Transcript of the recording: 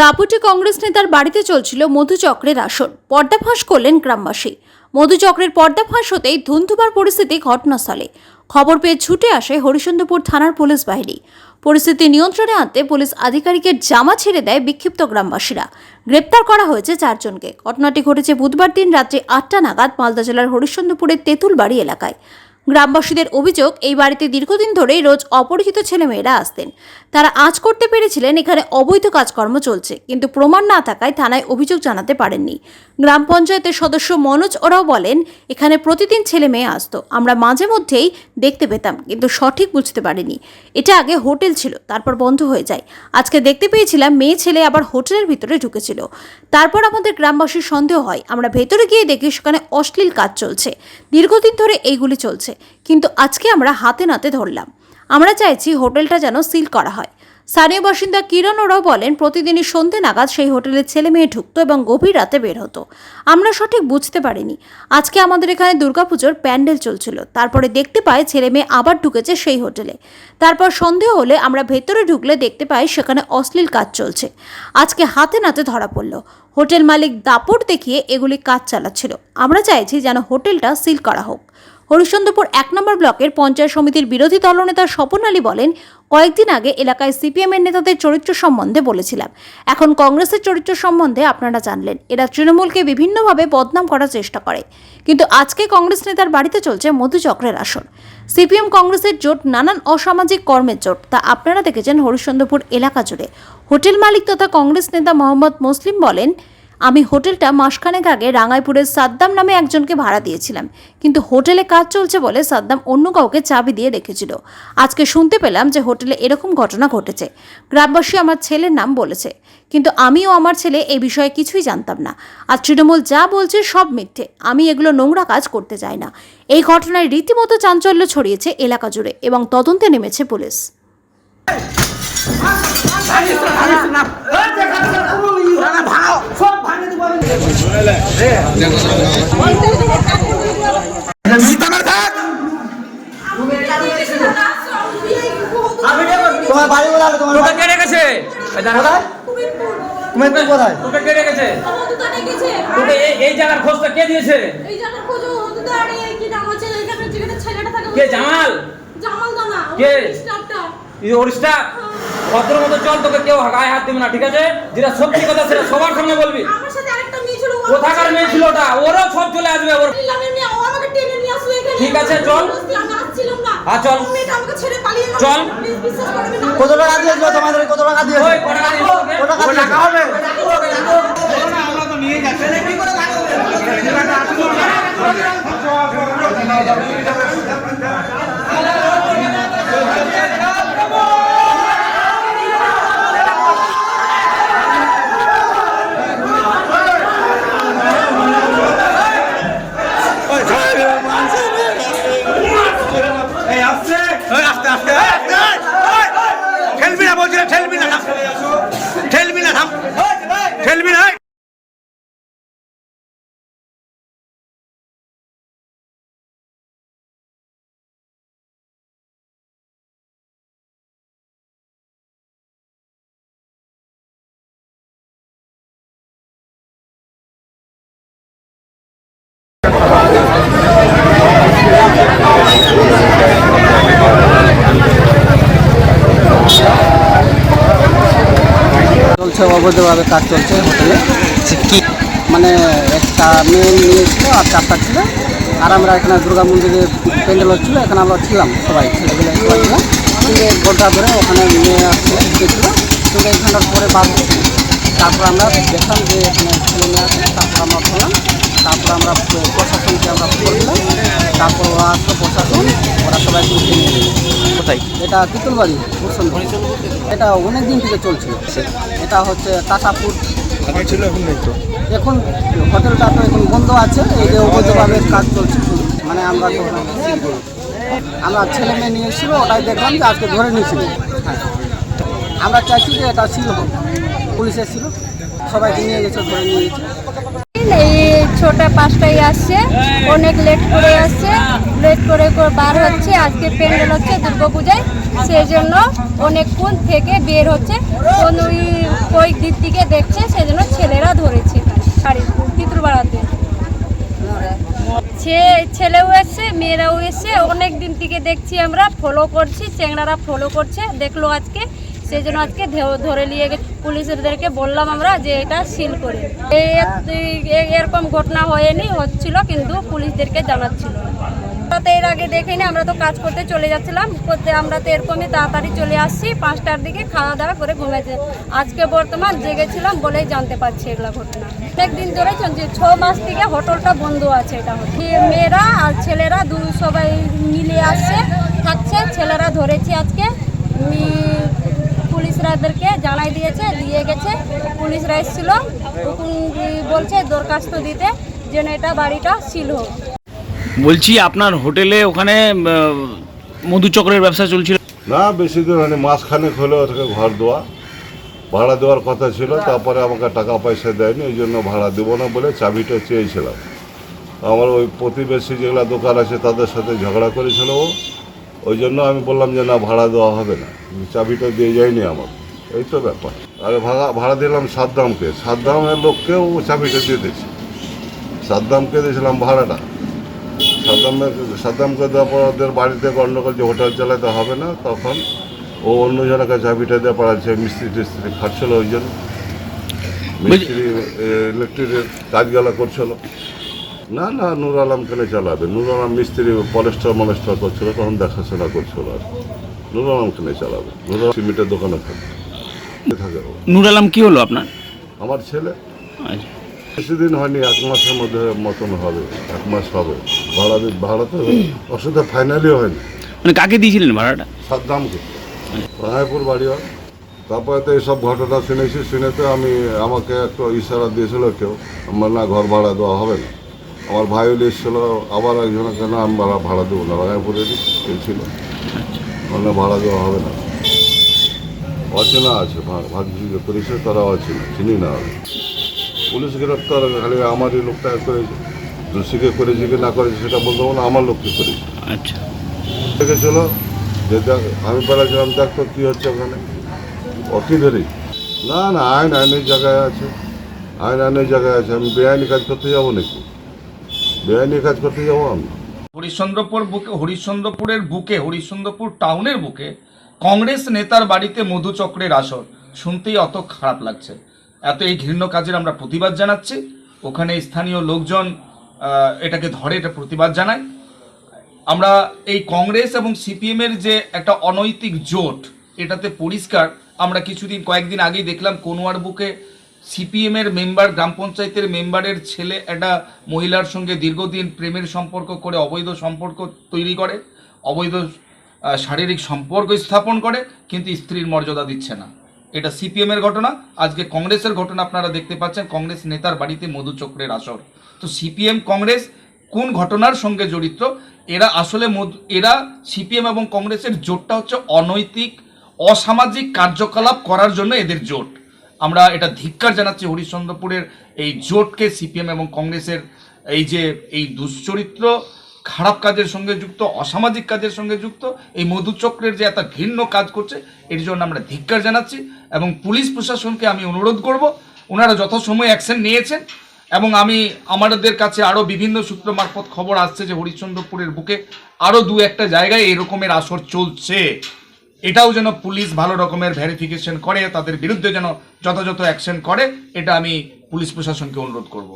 দাপুটে কংগ্রেস নেতার বাড়িতে চলছিল মধুচক্রের আসর। পর্দাফাঁস করলেন গ্রামবাসী। মধুচক্রের পর্দাফাঁস হতেই ধুন্ধুমার পরিস্থিতি ঘটনাস্থলে। খবর পেয়ে ছুটে আসে হরিশ্চন্দ্রপুর থানার পুলিশ বাহিনী। পরিস্থিতি নিয়ন্ত্রণে আনতে পুলিশ আধিকারিকের জামা ছেড়ে দেয় বিক্ষিপ্ত গ্রামবাসীরা। গ্রেপ্তার করা হয়েছে 4 জনকে। ঘটনাটি ঘটেছে বুধবার দিন রাত্রি 8টা নাগাদ মালদা জেলার হরিশ্চন্দ্রপুরের তেঁতুলবাড়ি এলাকায়। গ্রামবাসীদের অভিযোগ, এই বাড়িতে দীর্ঘদিন ধরেই রোজ অপরিচিত ছেলেমেয়েরা আসতেন। তারা আঁচ করতে পেরেছিলেন এখানে অবৈধ কাজকর্ম চলছে, কিন্তু প্রমাণ না থাকায় থানায় অভিযোগ জানাতে পারেননি। গ্রাম পঞ্চায়েতের সদস্য মনোজ ওরাও বলেন, এখানে প্রতিদিন ছেলে মেয়ে আসতো, আমরা মাঝে মধ্যেই দেখতে পেতাম, কিন্তু সঠিক বুঝতে পারিনি। এটা আগে হোটেল ছিল, তারপর বন্ধ হয়ে যায়। আজকে দেখতে পেয়েছিলাম মেয়ে ছেলে আবার হোটেলের ভিতরে ঢুকেছিল। তারপর আমাদের গ্রামবাসীর সন্দেহ হয়, আমরা ভেতরে গিয়ে দেখি সেখানে অশ্লীল কাজ চলছে। দীর্ঘদিন ধরে এইগুলি চলছে, কিন্তু আজকে আমরা হাতে নাতে ধরলাম। আমরা চাইছি হোটেলটা যেন সিল করা হয়। স্থানীয় বাসিন্দা কিরণ ওরাও বলেন, প্রতিদিনই সন্ধ্যে নাগাদ সেই হোটেলে ছেলে মেয়ে ঢুকতো এবং গভীর রাতে বের হতো। আমরা সঠিক বুঝতে পারিনি। আজকে আমাদের এখানে দুর্গাপুজোর প্যান্ডেল চলছিল, তারপরে দেখতে পাই ছেলে মেয়ে আবার ঢুকেছে সেই হোটেলে। তারপর সন্দেহ হলে আমরা ভেতরে ঢুকলে দেখতে পাই সেখানে অশ্লীল কাজ চলছে। আজকে হাতে নাতে ধরা পড়ল। হোটেল মালিক দাপট দেখিয়ে এগুলি কাজ চালাচ্ছিল। আমরা চাইছি যেন হোটেলটা সিল করা হোক। হরিশ্চন্দ্রপুর 1 নম্বর ব্লকের পঞ্চায়েত সমিতির বিরোধী দলনেতা স্বপন আলী বলেন, কয়েকদিন আগে এলাকায় সিপিএমের নেতাদের চরিত্র সম্বন্ধে বলেছিলাম, এখন কংগ্রেসের চরিত্র সম্বন্ধে আপনারা জানলেন। এরা তৃণমূলকে বিভিন্নভাবে বদনাম করার চেষ্টা করে, কিন্তু আজকে কংগ্রেস নেতার বাড়িতে চলছে মধুচক্রের আসর। সিপিএম কংগ্রেসের জোট নানান অসামাজিক কর্মের জোট, তা আপনারা দেখেছেন হরিশ্চন্দ্রপুর এলাকা জুড়ে। হোটেল মালিক তথা কংগ্রেস নেতা মোহাম্মদ মুসলিম বলেন, আমি হোটেলটা মাসখানেক আগে রাঙ্গাইপুরের সাদ্দাম নামে একজনকে ভাড়া দিয়েছিলাম, কিন্তু হোটেলে কাজ চলছে বলে সাদ্দাম অন্য কাউকে চাবি দিয়ে রেখেছিল। আজকে শুনতে পেলাম যে হোটেলে এরকম ঘটনা ঘটেছে। গ্রামবাসী আমার ছেলের নাম বলেছে, কিন্তু আমি ও আমার ছেলে এই বিষয়ে কিছুই জানতাম না। আর তৃণমূল যা বলছে সব মিথ্যে। আমি এগুলো নোংরা কাজ করতে চাই না। এই ঘটনায় রীতিমতো চাঞ্চল্য ছড়িয়েছে এলাকা জুড়ে এবং তদন্তে নেমেছে পুলিশ। তোমার বাড়ি কোথায়? তোমার কে রেখেছে? কোথায়? তোকে কে রেখেছে? তোকে এই জায়গার খোঁজটা কে দিয়েছে? এই জায়গার খোঁজ হতে আরে কি নাম আছে এখানে যেখানে ছেলেটা থাকে? কে জামাল? জামাল দানা। কে? স্টাফটা। এই ওর স্টাফ। ভদ্র মতো চল, তোকে কেউ গায়ে হাত দিবে না, ঠিক আছে? যেটা সত্যি কথা সেটা সবার সামনে বলবি। আমার সাথে আরেকটা মেয়ে ছিল। কোথাকার মেয়ে ছিল ওটা? ওরও সব চলে আসবে। ওর ও আমাকে টেনে নিয়ে আসলো এখানে। ঠিক আছে চল। আমি আসছিলাম না। চল। মেয়েটা আমাকে ছেড়ে পালিয়ে গেল। চল। বিশ্বাস করবে না। কত টাকা দিয়েছিল তোমাদের? কত টাকা দিয়েছে? ওই কত টাকা দিয়েছে? কত টাকা হবে? আমরা তো নিয়ে যাচ্ছি। কি করে টাকা হবে? ঠেলবি না বলছি, ঠেলবি না, ঠেলবি না, ঠেলবি না। চলছে অবৈধভাবে কাজ চলছে হোটেলে। কি মানে একটা মেয়ে নিয়েছিল আর 4টা ছিল। আর আমরা এখানে দুর্গা মন্দিরে প্যান্ডেল হচ্ছিলো, এখানে আমরা ছিলাম সবাই, ছেলেগুলো সবাই ছিলাম। কিন্তু 1 ঘন্টা ধরে ওখানে মেয়ে আসছিল, ঢুকেছিল, কিন্তু এখানটার পরে বাদ দিচ্ছিল। তারপর আমরা দেখলাম যে এখানে ছেলে মেয়ে আছে, তারপর আমরা করলাম। তারপর আমরা প্রশাসনকে আমরা করলাম। তারপর ওরা আসলো প্রশাসন, ওরা সবাই তুলতে নিয়ে গেল। কোথায়? এটা তেঁতুলবাড়ি হরিশ্চন্দ্রপুর। এটা অনেক দিন থেকে চলছিল। এটা হচ্ছে কাঁচাপুর ছিল, এখন নেই তো। এখন হোটেলটা তো এখন বন্ধ আছে। এই যে অবৈধভাবে কাজ চলছে, মানে আমরা তো আমরা ছেলে মেয়ে নিয়ে এসেছিল, ওটাই দেখলাম যে আজকে ধরে নিয়েছিল। হ্যাঁ, আমরা চাইছি যে এটা ছিল হোক। পুলিশ এসেছিল, সবাইকে নিয়ে গেছে, ধরে নিয়ে গেছে। এই ছোটা 5টায় আসছে, অনেক লেট করে আসছে, লেট করে বার হচ্ছে। আজকে প্যান্ডেল হচ্ছে দুর্গাপূজায়, সেই জন্য অনেকক্ষণ থেকে বের হচ্ছে। কয়েকদিন বাড়ির দিকে দেখছে, সেজন্য ছেলেরা ধরেছে বাড়ির পিতৃ বাড়াতে। ছেলেও এসছে, মেয়েরাও এসছে, অনেক দিন থেকে দেখছি, আমরা ফলো করছি, চেংড়ারা ফলো করছে, দেখলো আজকে, সেই জন্য আজকে ধরে নিয়ে গেছে। পুলিশদেরকে বললাম আমরা যে এটা সিল করে, এরকম ঘটনা হয়নি, হচ্ছিল, কিন্তু পুলিশদেরকে জানাচ্ছিল না। এর আগে দেখিনি, আমরা তো কাজ করতে চলে যাচ্ছিলাম, আমরা তো এরকমই তাড়াতাড়ি চলে আসছি, 5টার দিকে খাওয়া দাওয়া করে ঘুমেছে। আজকে বর্তমান জেগেছিলাম বলেই জানতে পারছি এগুলা ঘটনা। অনেকদিন ধরে চলছে, 6 মাস থেকে হোটেলটা বন্ধ আছে। এটা মেয়েরা আর ছেলেরা সবাই মিলে আসছে, থাকছে, ছেলেরা ধরেছে আজকে, পুলিশরাদেরকে জানাই দিয়েছে, দিয়ে গেছে, পুলিশরা এসেছিল, বলছে দরখাস্ত দিতে যেন এটা বাড়িটা সিল হোক। বলছি আপনার হোটেলে ওখানে মধুচক্রের ব্যবসা চলছিল? না, বেশি দিন হয়নি, মাসখানেক হলো ওটাকে ঘর দেওয়া, ভাড়া দেওয়ার কথা ছিল, তারপরে আমাকে টাকা পয়সা দেয়নি, ওই জন্য ভাড়া দেবো না বলে চাবিটা চেয়েছিলাম। আমার ওই প্রতিবেশী যেগুলো দোকান আছে তাদের সাথে ঝগড়া করেছিল ও, ওই জন্য আমি বললাম যে না, ভাড়া দেওয়া হবে না, চাবিটা দিয়ে যায়নি আমার, এই তো ব্যাপার। আর ভাড়া দিলাম সাদ্দামকে, সাদ্দামের লোককেও চাবিটা দিয়ে দিয়েছি, সাদ্দামকে দিয়েছিলাম ভাড়াটা। সাদ্দামকে দেওয়ার পর ওদের বাড়িতে গণ্ডগোল, যে হোটেল চালাতে হবে না, তখন ও অন্যজনকে চাবিটা দিয়ে পাঠাচ্ছে, মিস্ত্রি টিস্ত্রি খাটছিল, ওই জন্য মিস্ত্রি ইলেকট্রিকের কাজগুলো করছিল। না না, নূর আলম কেন চালাবে? নূর আলম মিস্ত্রি পলেস্টার মলেস্টার করছিল, তখন দেখাশোনা করছিল, আর নূর আলম কেন চালাবে? নূর আলম সিমেন্টের দোকানে থাকে। নূর আলম কি হলো আপনার? আমার ছেলে। আচ্ছা। বেশি দিন হয়নি, 1 মাসের মধ্যে মতন হবে, 1 মাস হবে। ভাড়া তো অসুবিধা ফাইনালি হয়নি। মানে কাকে দিয়েছিলেন ভাড়াটা? সাদ্দামকে, রায়পুর বাড়ি হয়। তারপরে তো এইসব ঘটনা শুনেছি, শুনে তো আমাকে একটা ইশারা দিয়েছিল কেউ, আমার না ঘর ভাড়া দেওয়া হবে না। আমার ভাইও এসেছিল, আবার একজনকে না, আমি ভাড়া দেবো না, রায়পুরেরই ছিল, মানে ভাড়া দেওয়া হবে না। অচেনা আছে, ভাগ্যি যে করেছে তারা অচেনা, চিনি না আমি। পুলিশ গ্রেপ্তার খালি আমারই লোকটা করেছে, দোষীকে করেছে কি না করেছে সেটা বলতে পারবো না, আমার লোককে করেছে। আচ্ছা, দেখেছিল যে আমি বলেছিলাম দেখ তো কী হচ্ছে ওখানে, অতি ধরি। না না, আইনের জায়গায় আছে, আইনের জায়গায় আছে। আমি বেআইনি কাজ করতে যাবো নাকি? বেআইনি কাজ করতে যাবো আমি? হরিশ্চন্দ্রপুর টাউনের বুকে কংগ্রেস নেতার বাড়িতে মধুচক্রের আসর শুনতেই অত খারাপ লাগছে। এই ঘৃণ্য কাজের আমরা প্রতিবাদ জানাচ্ছি। ওখানে স্থানীয় লোকজন এটাকে ধরে, এটা প্রতিবাদ জানায়। আমরা এই কংগ্রেস এবং সিপিএমের যে একটা অনৈতিক জোট, এটাতে পরিষ্কার। আমরা কয়েকদিন আগেই দেখলাম কোনোয়ার বুকে সিপিএমের মেম্বার, গ্রাম পঞ্চায়েতের মেম্বারের ছেলে একটা মহিলার সঙ্গে দীর্ঘদিন প্রেমের সম্পর্ক করে অবৈধ সম্পর্ক তৈরি করে, অবৈধ শারীরিক সম্পর্ক স্থাপন করে, কিন্তু স্ত্রীর মর্যাদা দিচ্ছে না। এটা সিপিএমের ঘটনা। আজকে কংগ্রেসের ঘটনা আপনারা দেখতে পাচ্ছেন, কংগ্রেস নেতার বাড়িতে মধুচক্রের আসর। তো সিপিএম কংগ্রেস কোন ঘটনার সঙ্গে জড়িত? এরা সিপিএম এবং কংগ্রেসের জোটটা হচ্ছে অনৈতিক, অসামাজিক কার্যকলাপ করার জন্য এদের জোট। আমরা এটা ধিক্কার জানাচ্ছি হরিশ্চন্দ্রপুরের এই জোটকে, সিপিএম এবং কংগ্রেসের এই দুশ্চরিত্র, খারাপ কাজের সঙ্গে যুক্ত, অসামাজিক কাজের সঙ্গে যুক্ত এই মধুচক্রের যে এত ঘৃণ্য কাজ করছে, এর জন্য আমরা ধিক্কার জানাচ্ছি। এবং পুলিশ প্রশাসনকে আমি অনুরোধ করব, ওনারা যথাসময়ে অ্যাকশন নিয়েছেন, এবং আমাদের কাছে আরও বিভিন্ন সূত্র মারফত খবর আসছে যে হরিশ্চন্দ্রপুরের বুকে আরও 2-1টা জায়গায় এরকমের আসর চলছে। এটাও যেন পুলিশ ভালো রকমের ভেরিফিকেশন করে, তাদের বিরুদ্ধে যেন যথাযথ অ্যাকশন করে, এটা আমি পুলিশ প্রশাসনকে অনুরোধ করব।